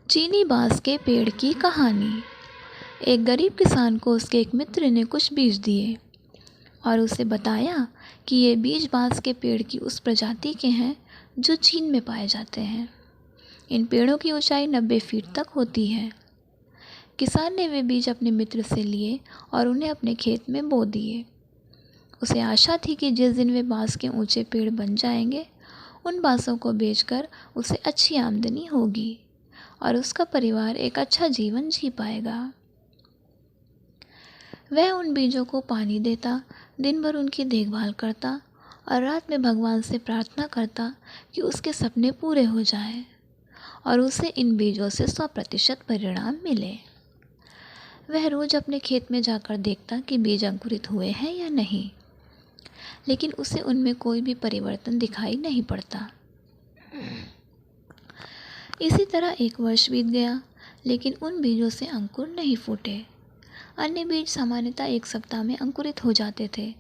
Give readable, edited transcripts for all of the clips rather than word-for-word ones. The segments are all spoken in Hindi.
चीनी बांस के पेड़ की कहानी। एक गरीब किसान को उसके एक मित्र ने कुछ बीज दिए और उसे बताया कि ये बीज बांस के पेड़ की उस प्रजाति के हैं जो चीन में पाए जाते हैं। इन पेड़ों की ऊंचाई 90 फीट तक होती है। किसान ने वे बीज अपने मित्र से लिए और उन्हें अपने खेत में बो दिए। उसे आशा थी कि जिस दिन वे बांस के ऊंचे पेड़ बन जाएंगे, उन बांसों को बेचकर उसे अच्छी आमदनी होगी और उसका परिवार एक अच्छा जीवन जी पाएगा। वह उन बीजों को पानी देता, दिन भर उनकी देखभाल करता और रात में भगवान से प्रार्थना करता कि उसके सपने पूरे हो जाएं और उसे इन बीजों से 100% परिणाम मिले। वह रोज अपने खेत में जाकर देखता कि बीज अंकुरित हुए हैं या नहीं, लेकिन उसे उनमें कोई भी परिवर्तन दिखाई नहीं पड़ता। इसी तरह एक वर्ष बीत गया, लेकिन उन बीजों से अंकुर नहीं फूटे। अन्य बीज सामान्यतः एक सप्ताह में अंकुरित हो जाते थे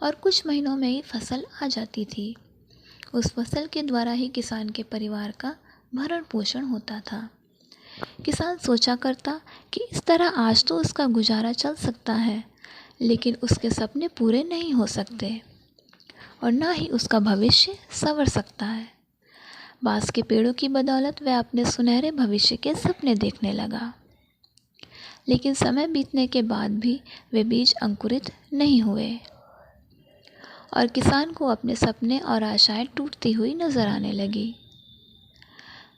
और कुछ महीनों में ही फसल आ जाती थी। उस फसल के द्वारा ही किसान के परिवार का भरण पोषण होता था। किसान सोचा करता कि इस तरह आज तो उसका गुजारा चल सकता है, लेकिन उसके सपने पूरे नहीं हो सकते और ना ही उसका भविष्य संवर सकता है। बांस के पेड़ों की बदौलत वह अपने सुनहरे भविष्य के सपने देखने लगा, लेकिन समय बीतने के बाद भी वे बीज अंकुरित नहीं हुए और किसान को अपने सपने और आशाएं टूटती हुई नजर आने लगी।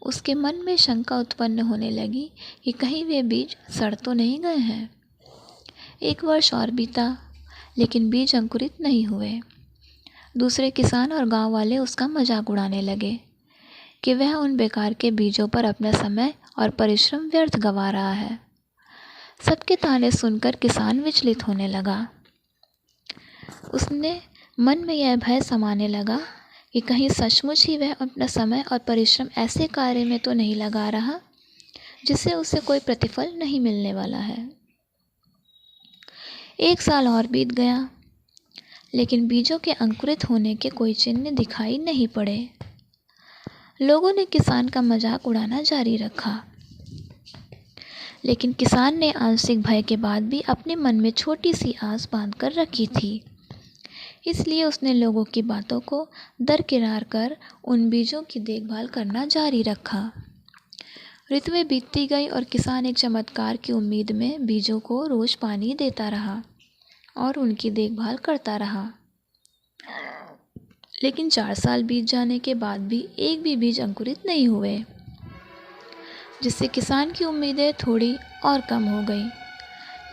उसके मन में शंका उत्पन्न होने लगी कि कहीं वे बीज सड़ तो नहीं गए हैं। एक वर्ष और बीता, लेकिन बीज अंकुरित नहीं हुए। दूसरे किसान और गांव वाले उसका मजाक उड़ाने लगे कि वह उन बेकार के बीजों पर अपना समय और परिश्रम व्यर्थ गंवा रहा है। सबके ताने सुनकर किसान विचलित होने लगा। उसने मन में यह भय समाने लगा कि कहीं सचमुच ही वह अपना समय और परिश्रम ऐसे कार्य में तो नहीं लगा रहा जिससे उसे कोई प्रतिफल नहीं मिलने वाला है। एक साल और बीत गया, लेकिन बीजों के अंकुरित होने के कोई चिन्ह दिखाई नहीं पड़े। लोगों ने किसान का मजाक उड़ाना जारी रखा, लेकिन किसान ने आंशिक भय के बाद भी अपने मन में छोटी सी आस बांध कर रखी थी। इसलिए उसने लोगों की बातों को दरकिनार कर उन बीजों की देखभाल करना जारी रखा। ऋतुएं बीतती गई और किसान एक चमत्कार की उम्मीद में बीजों को रोज पानी देता रहा और उनकी देखभाल करता रहा। लेकिन 4 साल बीत जाने के बाद भी एक भी बीज अंकुरित नहीं हुए, जिससे किसान की उम्मीदें थोड़ी और कम हो गई।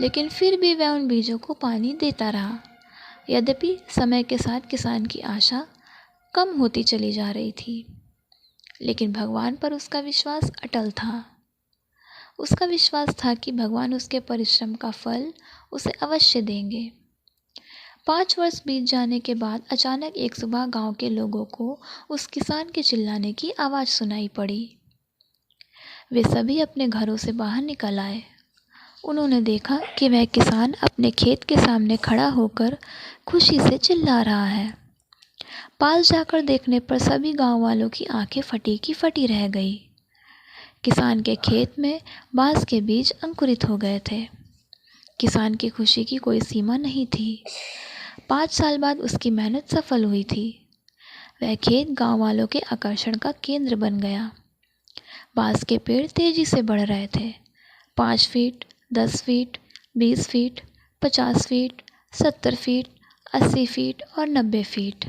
लेकिन फिर भी वह उन बीजों को पानी देता रहा। यद्यपि समय के साथ किसान की आशा कम होती चली जा रही थी, लेकिन भगवान पर उसका विश्वास अटल था। उसका विश्वास था कि भगवान उसके परिश्रम का फल उसे अवश्य देंगे। 5 वर्ष बीत जाने के बाद अचानक एक सुबह गांव के लोगों को उस किसान के चिल्लाने की आवाज़ सुनाई पड़ी। वे सभी अपने घरों से बाहर निकल आए। उन्होंने देखा कि वह किसान अपने खेत के सामने खड़ा होकर खुशी से चिल्ला रहा है। पास जाकर देखने पर सभी गांव वालों की आंखें फटी की फटी रह गई। किसान के खेत में बांस के बीज अंकुरित हो गए थे। किसान की खुशी की कोई सीमा नहीं थी। 5 साल बाद उसकी मेहनत सफल हुई थी। वह खेत गांव वालों के आकर्षण का केंद्र बन गया। बांस के पेड़ तेजी से बढ़ रहे थे। 5 feet, 10 feet, 20 feet, 50 feet, 70 feet, 80 feet और 90 फीट।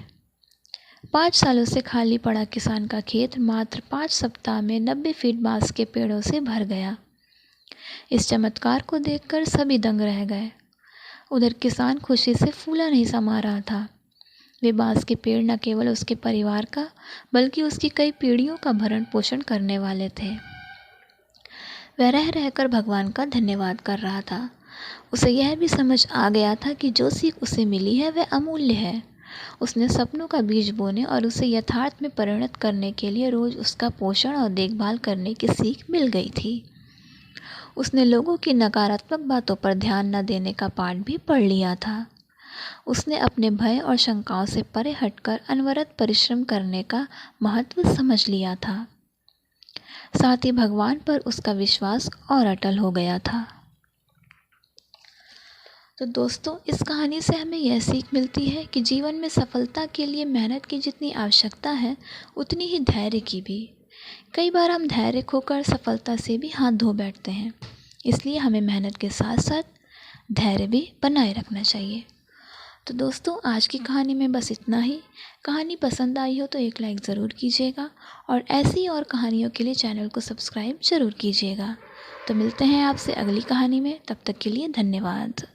5 सालों से खाली पड़ा किसान का खेत मात्र 5 सप्ताह में 90 फीट बांस के पेड़ों से भर गया। इस चमत्कार को देखकर सभी दंग रह गए। उधर किसान खुशी से फूला नहीं समा रहा था। वे बांस के पेड़ न केवल उसके परिवार का, बल्कि उसकी कई पीढ़ियों का भरण पोषण करने वाले थे। वह रह रहकर भगवान का धन्यवाद कर रहा था। उसे यह भी समझ आ गया था कि जो सीख उसे मिली है वह अमूल्य है। उसने सपनों का बीज बोने और उसे यथार्थ में परिणत करने के लिए रोज उसका पोषण और देखभाल करने की सीख मिल गई थी। उसने लोगों की नकारात्मक बातों पर ध्यान न देने का पाठ भी पढ़ लिया था। उसने अपने भय और शंकाओं से परे हटकर अनवरत परिश्रम करने का महत्व समझ लिया था। साथ ही भगवान पर उसका विश्वास और अटल हो गया था। तो दोस्तों, इस कहानी से हमें यह सीख मिलती है कि जीवन में सफलता के लिए मेहनत की जितनी आवश्यकता है उतनी ही धैर्य की भी। कई बार हम धैर्य खोकर सफलता से भी हाथ धो बैठते हैं, इसलिए हमें मेहनत के साथ साथ धैर्य भी बनाए रखना चाहिए। तो दोस्तों, आज की कहानी में बस इतना ही। कहानी पसंद आई हो तो एक लाइक ज़रूर कीजिएगा और ऐसी और कहानियों के लिए चैनल को सब्सक्राइब ज़रूर कीजिएगा। तो मिलते हैं आपसे अगली कहानी में, तब तक के लिए धन्यवाद।